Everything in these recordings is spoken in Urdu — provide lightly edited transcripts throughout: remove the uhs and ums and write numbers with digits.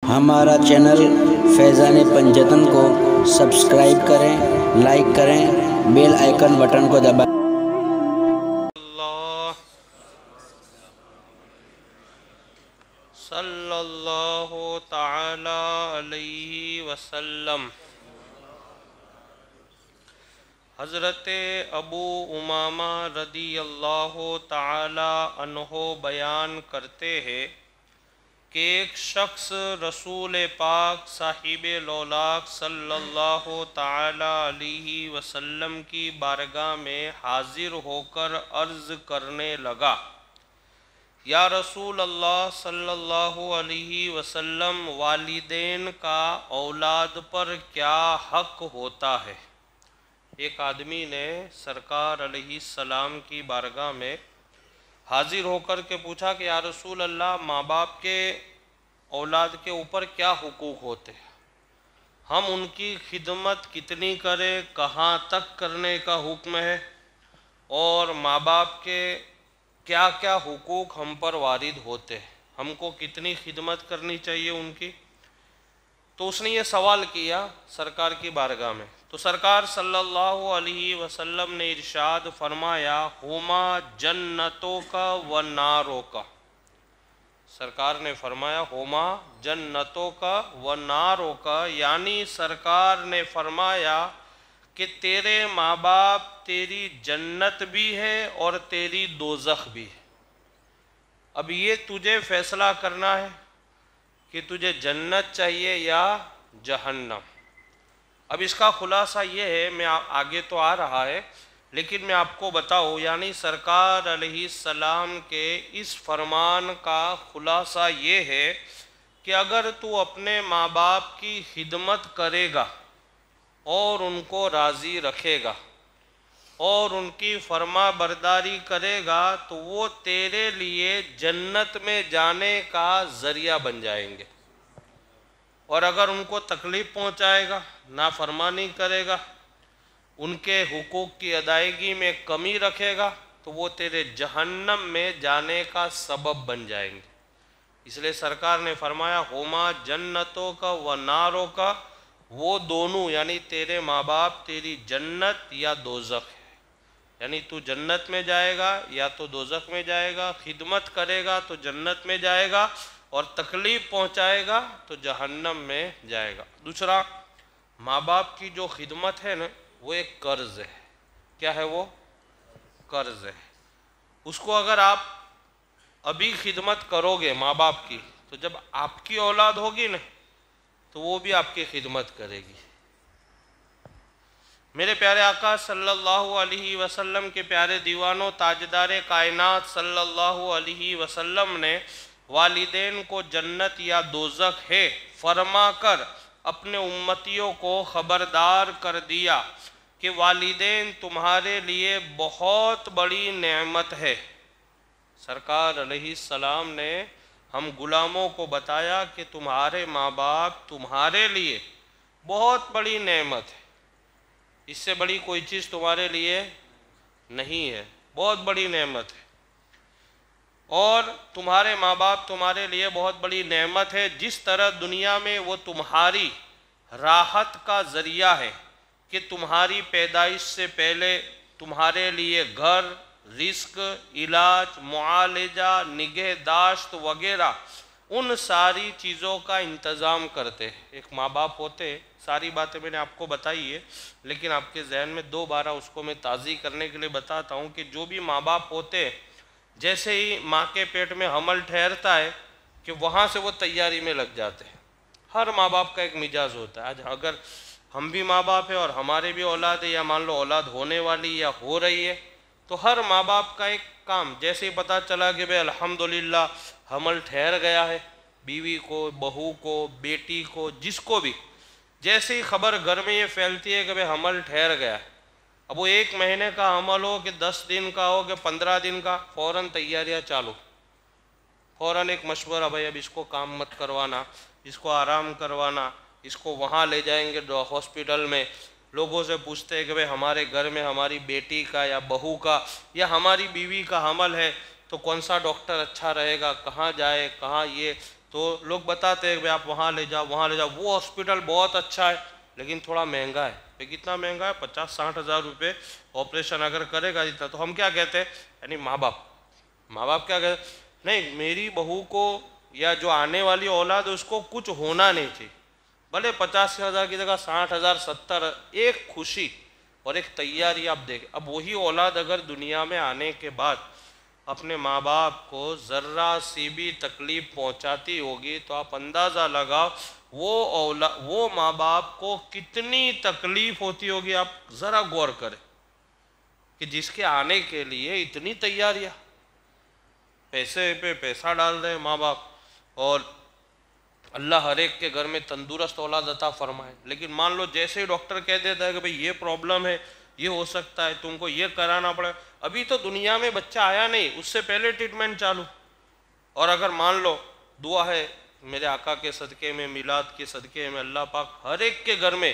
ہمارا چینل فیضان پنجتن کو سبسکرائب کریں، لائک کریں، بیل آئیکن بٹن کو دبائیں۔ صلی اللہ تعالی علیہ وسلم۔ حضرت ابو امامہ رضی اللہ تعالی عنہ بیان کرتے ہیں کہ ایک شخص رسول پاک صاحب لولاک صلی اللہ تعالی علیہ وسلم کی بارگاہ میں حاضر ہو کر عرض کرنے لگا، یا رسول اللہ صلی اللہ علیہ وسلم، والدین کا اولاد پر کیا حق ہوتا ہے؟ ایک آدمی نے سرکار علیہ السلام کی بارگاہ میں حاضر ہو کر کے پوچھا کہ یا رسول اللہ، ماں باپ کے اولاد کے اوپر کیا حقوق ہوتے ہیں؟ ہم ان کی خدمت کتنی کریں، کہاں تک کرنے کا حکم ہے، اور ماں باپ کے کیا کیا حقوق ہم پر وارد ہوتے ہیں، ہم کو کتنی خدمت کرنی چاہیے ان کی؟ تو اس نے یہ سوال کیا سرکار کی بارگاہ میں، تو سرکار صلی اللہ علیہ وسلم نے ارشاد فرمایا، ہما جنتوں کا و ناروں کا۔ سرکار نے فرمایا ہما جنتوں کا و ناروں کا، یعنی سرکار نے فرمایا کہ تیرے ماں باپ تیری جنت بھی ہے اور تیری دوزخ بھی ہے۔ اب یہ تجھے فیصلہ کرنا ہے کہ تجھے جنت چاہیے یا جہنم۔ اب اس کا خلاصہ یہ ہے، میں آگے تو آ رہا ہے لیکن میں آپ کو بتاؤں، یعنی سرکار علیہ السلام کے اس فرمان کا خلاصہ یہ ہے کہ اگر تو اپنے ماں باپ کی خدمت کرے گا اور ان کو راضی رکھے گا اور ان کی فرما برداری کرے گا تو وہ تیرے لیے جنت میں جانے کا ذریعہ بن جائیں گے، اور اگر ان کو تکلیف پہنچائے گا، نافرمانی کرے گا، ان کے حقوق کی ادائیگی میں کمی رکھے گا تو وہ تیرے جہنم میں جانے کا سبب بن جائیں گے۔ اس لیے سرکار نے فرمایا ہما جنتوں کا و ناروں کا، وہ دونوں یعنی تیرے ماں باپ تیری جنت یا دوزخ ہے، یعنی تو جنت میں جائے گا یا تو دوزخ میں جائے گا، خدمت کرے گا تو جنت میں جائے گا اور تکلیف پہنچائے گا تو جہنم میں جائے گا۔ دوسرا، ماں باپ کی جو خدمت ہے نا، وہ ایک قرض ہے۔ کیا ہے وہ؟ قرض ہے۔ اس کو اگر آپ ابھی خدمت کرو گے ماں باپ کی، تو جب آپ کی اولاد ہوگی نا تو وہ بھی آپ کی خدمت کرے گی۔ میرے پیارے آقا صلی اللہ علیہ وسلم کے پیارے دیوانوں، تاجدار کائنات صلی اللہ علیہ وسلم نے والدین کو جنت یا دوزخ ہے فرما کر اپنے امتیوں کو خبردار کر دیا کہ والدین تمہارے لیے بہت بڑی نعمت ہے۔ سرکار علیہ السلام نے ہم غلاموں کو بتایا کہ تمہارے ماں باپ تمہارے لیے بہت بڑی نعمت ہے، اس سے بڑی کوئی چیز تمہارے لیے نہیں ہے، بہت بڑی نعمت ہے، اور تمہارے ماں باپ تمہارے لیے بہت بڑی نعمت ہے۔ جس طرح دنیا میں وہ تمہاری راحت کا ذریعہ ہے کہ تمہاری پیدائش سے پہلے تمہارے لیے گھر، رزق، علاج، معالجہ، نگہداشت وغیرہ ان ساری چیزوں کا انتظام کرتے ہیں۔ ایک ماں باپ ہوتے، ساری باتیں میں نے آپ کو بتائی ہے لیکن آپ کے ذہن میں دوبارہ اس کو میں تازی کرنے کے لیے بتاتا ہوں کہ جو بھی ماں باپ ہوتے ہیں، جیسے ہی ماں کے پیٹ میں حمل ٹھہرتا ہے کہ وہاں سے وہ تیاری میں لگ جاتے ہیں۔ ہر ماں باپ کا ایک مزاج ہوتا ہے۔ آج اگر ہم بھی ماں باپ ہیں اور ہمارے بھی اولاد ہے، یا مان لو اولاد ہونے والی یا ہو رہی ہے، تو ہر ماں باپ کا ایک کام، جیسے ہی پتہ چلا کہ بھئی الحمدللہ حمل ٹھہر گیا ہے، بیوی کو، بہو کو، بیٹی کو، جس کو بھی، جیسے ہی خبر گھر میں یہ پھیلتی ہے کہ بھئی حمل ٹھہر گیا ہے، اب وہ 1 مہینے کا حمل ہو کہ 10 دن کا ہو کہ 15 دن کا، فوراً تیاریاں چالو، فوراً ایک مشورہ، بھئی اب اس کو کام مت کروانا، اس کو آرام کروانا، اس کو وہاں لے جائیں گے ہاسپٹل میں، لوگوں سے پوچھتے ہیں کہ بھئی ہمارے گھر میں ہماری بیٹی کا یا بہو کا یا ہماری بیوی کا حمل ہے تو کون سا ڈاکٹر اچھا رہے گا، کہاں جائے، کہاں یہ تو لوگ بتاتے ہیں کہ آپ وہاں لے جاؤ وہاں لے جاؤ، وہ ہاسپٹل بہت اچھا ہے لیکن تھوڑا مہنگا ہے. کتنا مہنگا ہے؟ 50-60 ہزار روپے آپریشن اگر کرے گا اتنا. تو ہم کیا کہتے ہیں، یعنی ماں باپ کیا کہتے ہیں، نہیں میری بہو کو یا جو آنے والی اولاد ہے اس کو کچھ ہونا نہیں چاہیے، بھلے 50 ہزار کی جگہ 60 ہزار 70، ایک خوشی اور ایک تیاری آپ دیکھیں. اب وہی اولاد اگر دنیا میں آنے کے بعد اپنے ماں باپ کو ذرا سی بھی تکلیف پہنچاتی ہوگی تو آپ اندازہ لگاؤ وہ ماں باپ کو کتنی تکلیف ہوتی ہوگی. آپ ذرا غور کریں کہ جس کے آنے کے لیے اتنی تیاریاں، پیسے پہ پیسہ ڈال رہے ہیں ماں باپ، اور اللہ ہر ایک کے گھر میں تندرست اولاد عطا فرمائے. لیکن مان لو جیسے ہی ڈاکٹر کہہ دیتا ہے کہ بھئی یہ پرابلم ہے، یہ ہو سکتا ہے، تم کو یہ کرانا پڑے، ابھی تو دنیا میں بچہ آیا نہیں، اس سے پہلے ٹریٹمنٹ چالو. اور اگر مان لو دعا ہے میرے آقا کے صدقے میں، میلاد کے صدقے میں، اللہ پاک ہر ایک کے گھر میں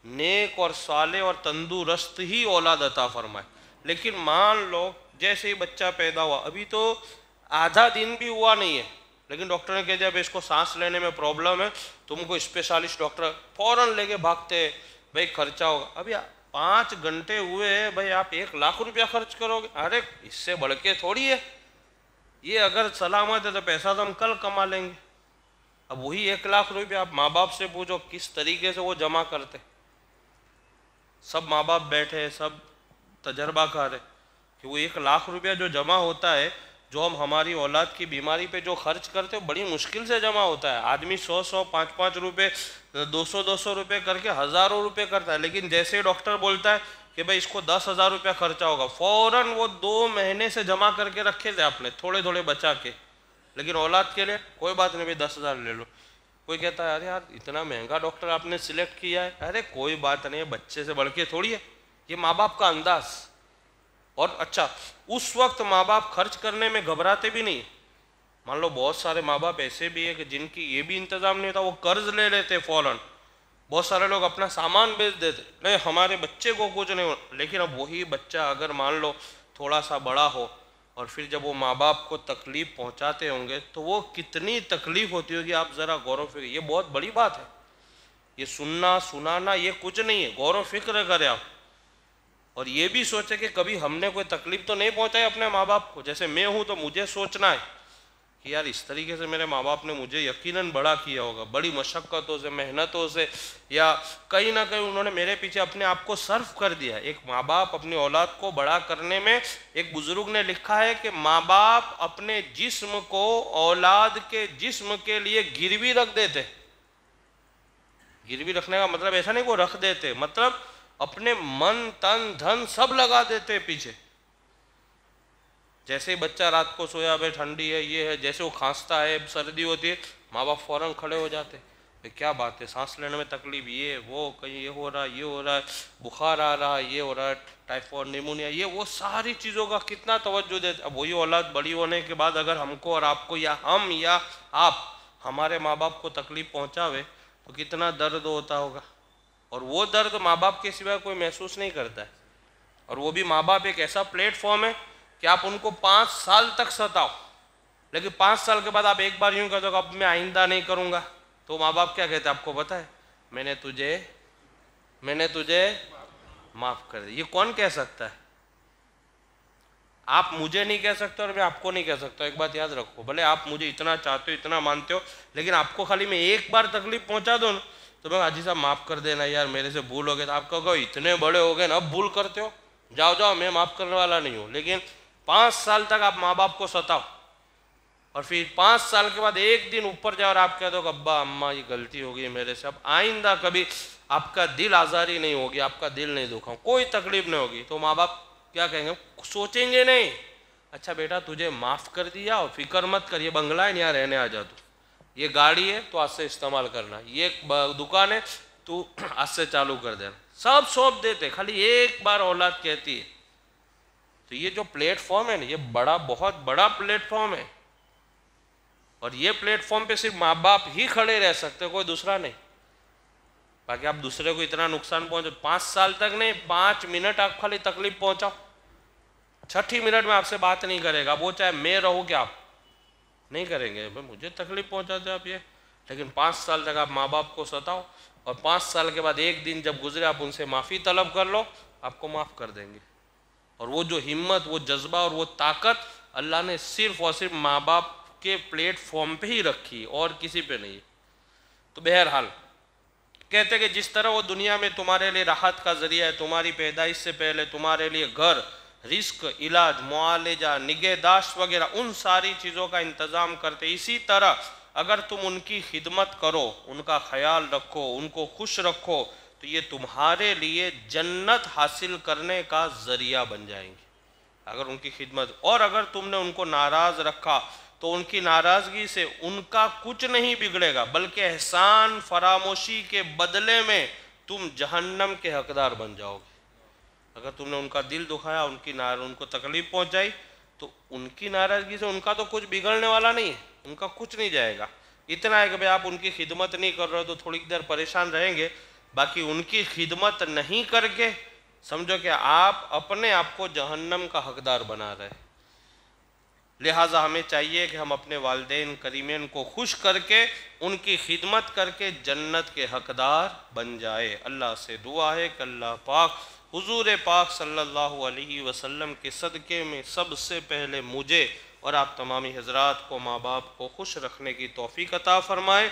نیک اور صالح اور تندرست ہی اولاد عطا فرمائے. لیکن مان لو جیسے ہی بچہ پیدا ہوا، ابھی تو آدھا دن بھی ہوا نہیں ہے، لیکن ڈاکٹر نے کہہ دیا بھائی اس کو سانس لینے میں پرابلم ہے، تم کو اسپیشلسٹ ڈاکٹر، فوراً لے کے بھاگتے بھائی خرچہ ہوگا. ابھی 5 گھنٹے ہوئے ہیں بھائی آپ 1 لاکھ روپیہ خرچ کرو گے؟ ارے اس سے بڑھ کے تھوڑی ہے، یہ اگر سلامت ہے تو پیسہ تو ہم کل کما لیں گے. اب وہی 1 لاکھ روپیہ آپ ماں باپ سے پوچھو کس طریقے سے وہ جمع کرتے. سب ماں باپ بیٹھے، سب تجربہ کار ہے کہ وہ 1 لاکھ روپیہ جو جمع ہوتا ہے، جو ہم ہماری اولاد کی بیماری پہ جو خرچ کرتے ہیں بڑی مشکل سے جمع ہوتا ہے. آدمی 100 5 روپے 200 روپے کر کے ہزاروں روپے کرتا ہے، لیکن جیسے ڈاکٹر بولتا ہے کہ بھئی اس کو 10,000 روپیہ خرچہ ہوگا، فوراً وہ 2 مہینے سے جمع کر کے رکھے تھے آپ نے تھوڑے تھوڑے بچا کے. لیکن اولاد کے لیے کوئی بات نہیں بھئی 10,000 لے لو. کوئی کہتا ہے ارے یار اتنا مہنگا ڈاکٹر آپ نے سلیکٹ کیا ہے، ارے کوئی بات نہیں ہے، بچے سے بڑھ کے تھوڑی ہے. یہ ماں باپ کا انداز. اور اچھا اس وقت ماں باپ خرچ کرنے میں گھبراتے بھی نہیں. مان لو بہت سارے ماں باپ ایسے بھی ہیں کہ جن کی یہ بھی انتظام نہیں ہوتا، وہ قرض لے لیتے فوراً. بہت سارے لوگ اپنا سامان بیچ دیتے، نہیں ہمارے بچے کو کچھ نہیں ہونا. لیکن اب وہی بچہ اگر مان لو تھوڑا سا بڑا ہو اور پھر جب وہ ماں باپ کو تکلیف پہنچاتے ہوں گے تو وہ کتنی تکلیف ہوتی ہوگی. آپ ذرا غور و فکر، یہ بہت بڑی بات ہے. یہ سننا سنانا یہ کچھ نہیں ہے، غور و فکر کریں آپ. اور یہ بھی سوچیں کہ کبھی ہم نے کوئی تکلیف تو نہیں پہنچائی اپنے ماں باپ کو. جیسے میں ہوں تو مجھے سوچنا ہے کہ یار اس طریقے سے میرے ماں باپ نے مجھے یقیناً بڑا کیا ہوگا، بڑی مشقتوں سے، محنتوں سے، یا کہیں نہ کہیں انہوں نے میرے پیچھے اپنے آپ کو صرف کر دیا. ایک ماں باپ اپنی اولاد کو بڑا کرنے میں، ایک بزرگ نے لکھا ہے کہ ماں باپ اپنے جسم کو اولاد کے جسم کے لیے گروی رکھ دیتے. گروی رکھنے کا مطلب ایسا نہیں وہ رکھ دیتے، مطلب اپنے من تن دھن سب لگا دیتے پیچھے. جیسے ہی بچہ رات کو سویا بھائی ٹھنڈی ہے یہ ہے، جیسے وہ کھانستا ہے سردی ہوتی ہے ماں باپ فوراً کھڑے ہو جاتے. کیا بات ہے، سانس لینے میں تکلیف، یہ وہ کہیں یہ ہو رہا ہے، یہ ہو رہا ہے، بخار آ رہا ہے، یہ ہو رہا ہے، ٹائیفائڈ نیمونیا، یہ وہ ساری چیزوں کا کتنا توجہ دیتے. اب وہی اولاد بڑی ہونے کے بعد اگر ہم کو اور آپ کو، یا ہم یا آپ ہمارے ماں باپ کو تکلیف پہنچاوے تو کتنا درد ہوتا ہوگا. اور وہ درد ماں باپ کے سوائے کوئی محسوس نہیں کرتا ہے. اور وہ بھی ماں باپ ایک ایسا پلیٹ فارم ہے کہ آپ ان کو 5 سال تک ستاؤ، لیکن 5 سال کے بعد آپ ایک بار یوں کہتے ہو کہ اب میں آئندہ نہیں کروں گا، تو ماں باپ کیا کہتے ہیں آپ کو پتہ ہے؟ میں نے تجھے معاف کر دیا. یہ کون کہہ سکتا ہے؟ آپ مجھے نہیں کہہ سکتے اور میں آپ کو نہیں کہہ سکتا. ایک بات یاد رکھو، بھلے آپ مجھے اتنا چاہتے ہو اتنا مانتے ہو، لیکن آپ کو خالی میں ایک بار تکلیف پہنچا دوں تو میں حاجی صاحب معاف کر دینا یار میرے سے بھول ہو گیا. تو آپ کہو اتنے بڑے ہو گئے نا اب بھول کرتے ہو، جاؤ میں معاف کرنے والا نہیں ہوں. لیکن 5 سال تک آپ ماں باپ کو ستاؤ اور پھر 5 سال کے بعد ایک دن اوپر جاؤ اور آپ کہہ دو کہ ابا اماں یہ غلطی ہو گئی میرے سے، اب آئندہ کبھی آپ کا دل آزاری نہیں ہوگی، آپ کا دل نہیں دکھاؤں، کوئی تکلیف نہیں ہوگی. تو ماں باپ کیا کہیں گے؟ سوچیں گے نہیں، اچھا بیٹا تجھے معاف کر دیا اور فکر مت کر، یہ بنگلہ ہے یہاں رہنے آ جا، تو یہ گاڑی ہے تو آج سے استعمال کرنا، یہ دکان ہے تو آج سے چالو کر دینا. سب سونپ دیتے، خالی ایک بار اولاد کہتی ہے. تو یہ جو پلیٹ فارم ہے نا، یہ بہت بڑا پلیٹ فارم ہے. اور یہ پلیٹ فارم پہ صرف ماں باپ ہی کھڑے رہ سکتے، کوئی دوسرا نہیں. باقی آپ دوسرے کو اتنا نقصان پہنچے 5 سال تک نہیں، 5 منٹ آپ خالی تکلیف پہنچاؤ، 6 منٹ میں آپ سے بات نہیں کرے گا، وہ چاہے میں رہوں کہ آپ. نہیں کریں گے، بھائی مجھے تکلیف پہنچاتے آپ یہ، لیکن 5 سال تک آپ ماں باپ کو ستاؤ، اور 5 سال کے بعد ایک دن جب گزرے آپ ان سے معافی طلب کر لو، آپ کو معاف کر دیں گے۔ اور وہ جو ہمت، وہ جذبہ اور وہ طاقت اللہ نے صرف اور صرف ماں باپ کے پلیٹ فارم پہ ہی رکھی، اور کسی پہ نہیں۔ تو بہرحال کہتے کہ جس طرح وہ دنیا میں تمہارے لیے راحت کا ذریعہ ہے، تمہاری پیدائش سے پہلے تمہارے لیے گھر، رزق، علاج، معالجہ، نگہداشت وغیرہ ان ساری چیزوں کا انتظام کرتے، اسی طرح اگر تم ان کی خدمت کرو، ان کا خیال رکھو، ان کو خوش رکھو، تو یہ تمہارے لیے جنت حاصل کرنے کا ذریعہ بن جائیں گے اگر ان کی خدمت۔ اور اگر تم نے ان کو ناراض رکھا تو ان کی ناراضگی سے ان کا کچھ نہیں بگڑے گا، بلکہ احسان فراموشی کے بدلے میں تم جہنم کے حقدار بن جاؤ گے۔ اگر تم نے ان کا دل دکھایا، ان کو تکلیف پہنچائی، تو ان کی ناراضگی سے ان کا تو کچھ بگڑنے والا نہیں ہے، ان کا کچھ نہیں جائے گا۔ اتنا ہے کہ بھئی آپ ان کی خدمت نہیں کر رہے ہو تو تھوڑی دیر پریشان رہیں گے، باقی ان کی خدمت نہیں کر کے سمجھو کہ آپ اپنے آپ کو جہنم کا حقدار بنا رہے۔ لہٰذا ہمیں چاہیے کہ ہم اپنے والدین کریمین کو خوش کر کے، ان کی خدمت کر کے جنت کے حقدار بن جائے۔ اللہ سے دعا ہے کہ اللہ پاک حضور پاک صلی اللہ علیہ وسلم کے صدقے میں سب سے پہلے مجھے اور آپ تمامی حضرات کو، ماں باپ کو خوش رکھنے کی توفیق عطا فرمائے۔